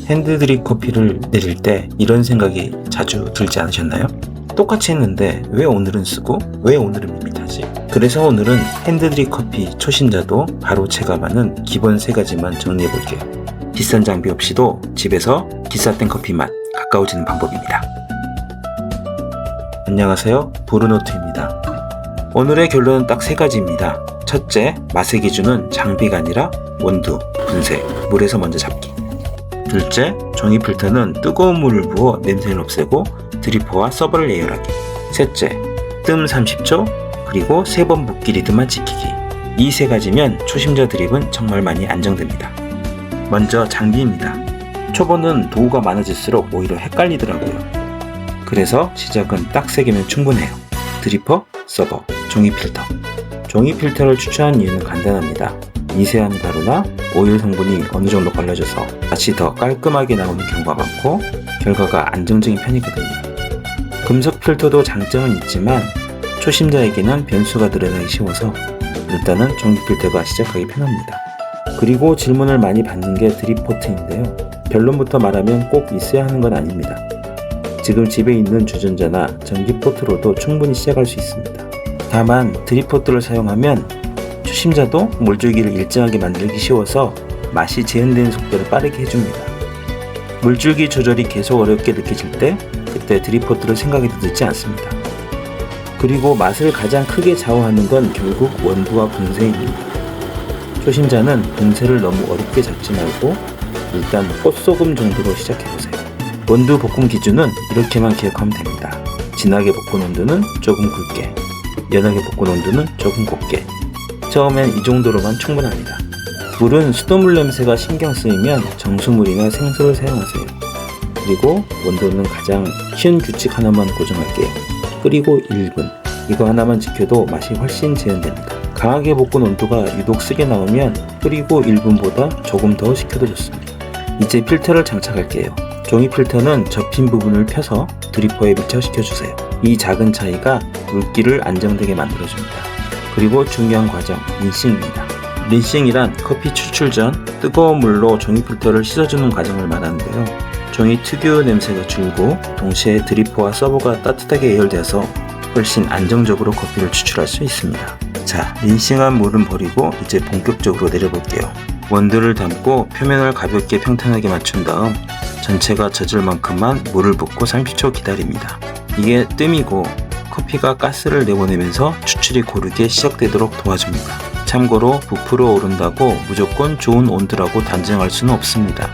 핸드드립 커피를 내릴 때 이런 생각이 자주 들지 않으셨나요? 똑같이 했는데 왜 오늘은 쓰고 왜 오늘은 밋밋하지? 그래서 오늘은 핸드드립 커피 초심자도 바로 체감하는 기본 3가지만 정리해볼게요. 비싼 장비 없이도 집에서 기사땡 커피 맛 가까워지는 방법입니다. 안녕하세요, 브루노트입니다. 오늘의 결론은 딱 3가지입니다. 첫째, 맛의 기준은 장비가 아니라 온도, 분쇄, 물에서 먼저 잡기. 둘째, 종이 필터는 뜨거운 물을 부어 냄새를 없애고 드리퍼와 서버를 예열하기. 셋째, 뜸 30초, 그리고 3번 붓기 리듬만 지키기. 이 3가지면 초심자 드립은 정말 많이 안정됩니다. 먼저 장비입니다. 초보는 도구가 많아질수록 오히려 헷갈리더라고요. 그래서 시작은 딱 3개면 충분해요. 드리퍼, 서버, 종이 필터. 종이 필터를 추천한 이유는 간단합니다. 미세한 가루나 오일 성분이 어느 정도 걸러져서 맛이 더 깔끔하게 나오는 경우가 많고 결과가 안정적인 편이거든요. 금속 필터도 장점은 있지만 초심자에게는 변수가 늘어나기 쉬워서 일단은 종이 필터가 시작하기 편합니다. 그리고 질문을 많이 받는 게 드립포트인데요. 결론부터 말하면 꼭 있어야 하는 건 아닙니다. 지금 집에 있는 주전자나 전기 포트로도 충분히 시작할 수 있습니다. 다만 드립포트를 사용하면 초심자도 물줄기를 일정하게 만들기 쉬워서 맛이 재현되는 속도를 빠르게 해줍니다. 물줄기 조절이 계속 어렵게 느껴질 때 그때 드립포트를 생각해도 늦지 않습니다. 그리고 맛을 가장 크게 좌우하는 건 결국 원두와 분쇄입니다. 초심자는 분쇄를 너무 어렵게 잡지 말고 일단 꽃소금 정도로 시작해보세요. 원두 볶음 기준은 이렇게만 기억하면 됩니다. 진하게 볶은 온도는 조금 굵게, 연하게 볶은 온도는 조금 곱게. 처음엔 이 정도로만 충분합니다. 물은 수돗물 냄새가 신경 쓰이면 정수물이나 생수를 사용하세요. 그리고 온도는 가장 쉬운 규칙 하나만 고정할게요. 끓이고 1분. 이거 하나만 지켜도 맛이 훨씬 재현됩니다. 강하게 볶은 온도가 유독 쓰게 나오면 끓이고 1분보다 조금 더 식혀도 좋습니다. 이제 필터를 장착할게요. 종이 필터는 접힌 부분을 펴서 드리퍼에 밀착시켜주세요. 이 작은 차이가 물기를 안정되게 만들어줍니다. 그리고 중요한 과정, 린싱입니다. 린싱이란 커피 추출 전 뜨거운 물로 종이 필터를 씻어주는 과정을 말하는데요. 종이 특유 냄새가 줄고 동시에 드리퍼와 서버가 따뜻하게 예열되어서 훨씬 안정적으로 커피를 추출할 수 있습니다. 자, 린싱한 물은 버리고 이제 본격적으로 내려볼게요. 원두를 담고 표면을 가볍게 평탄하게 맞춘 다음 전체가 젖을 만큼만 물을 붓고 30초 기다립니다. 이게 뜸이고 커피가 가스를 내보내면서 추출이 고르게 시작되도록 도와줍니다. 참고로 부풀어 오른다고 무조건 좋은 온도라고 단정할 수는 없습니다.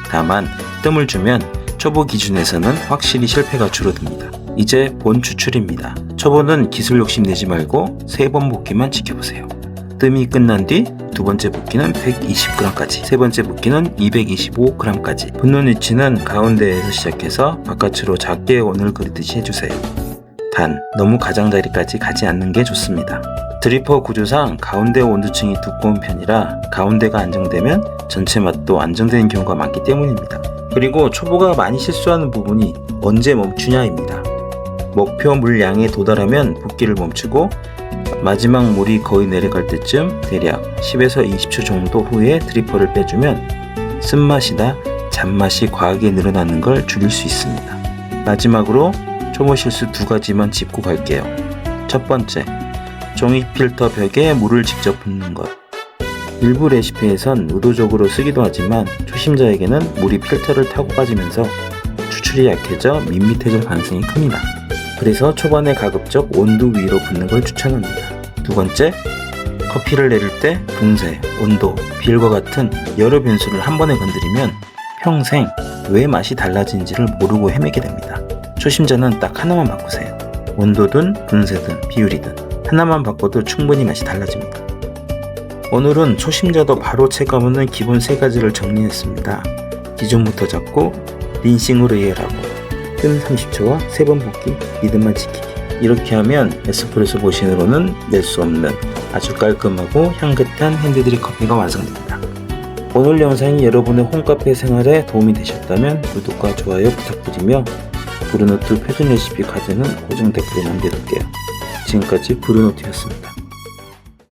다만 뜸을 주면 초보 기준에서는 확실히 실패가 줄어듭니다. 이제 본 추출입니다. 초보는 기술 욕심 내지 말고 3번 붓기만 지켜보세요. 뜸이 끝난 뒤 두 번째 붓기는 120g까지, 세 번째 붓기는 225g까지. 붓는 위치는 가운데에서 시작해서 바깥으로 작게 원을 그리듯이 해주세요. 단, 너무 가장자리까지 가지 않는 게 좋습니다. 드리퍼 구조상 가운데 온도층이 두꺼운 편이라 가운데가 안정되면 전체 맛도 안정되는 경우가 많기 때문입니다. 그리고 초보가 많이 실수하는 부분이 언제 멈추냐입니다. 목표 물량에 도달하면 붓기를 멈추고 마지막 물이 거의 내려갈 때쯤 대략 10에서 20초 정도 후에 드리퍼를 빼주면 쓴맛이나 잔맛이 과하게 늘어나는 걸 줄일 수 있습니다. 마지막으로 초보 실수 2가지만 짚고 갈게요. 첫 번째, 종이 필터 벽에 물을 직접 붓는 것. 일부 레시피에선 의도적으로 쓰기도 하지만 초심자에게는 물이 필터를 타고 빠지면서 추출이 약해져 밋밋해질 가능성이 큽니다. 그래서 초반에 가급적 온도 위로 붓는 걸 추천합니다. 두 번째, 커피를 내릴 때 분쇄, 온도, 비율과 같은 여러 변수를 한 번에 건드리면 평생 왜 맛이 달라지는지를 모르고 헤매게 됩니다. 초심자는 딱 하나만 바꾸세요. 온도든 분쇄든 비율이든 하나만 바꿔도 충분히 맛이 달라집니다. 오늘은 초심자도 바로 체감하는 기본 3가지를 정리했습니다. 기준부터 잡고 린싱으로 예열하고 뜸 30초와 3번 붓기, 리듬만 지키기. 이렇게 하면 에스프레소 머신으로는 낼 수 없는 아주 깔끔하고 향긋한 핸드드립 커피가 완성됩니다. 오늘 영상이 여러분의 홈카페 생활에 도움이 되셨다면 구독과 좋아요 부탁드리며 브루노트 표준 레시피 카드는 고정 댓글에 남겨둘게요. 지금까지 브루노트였습니다.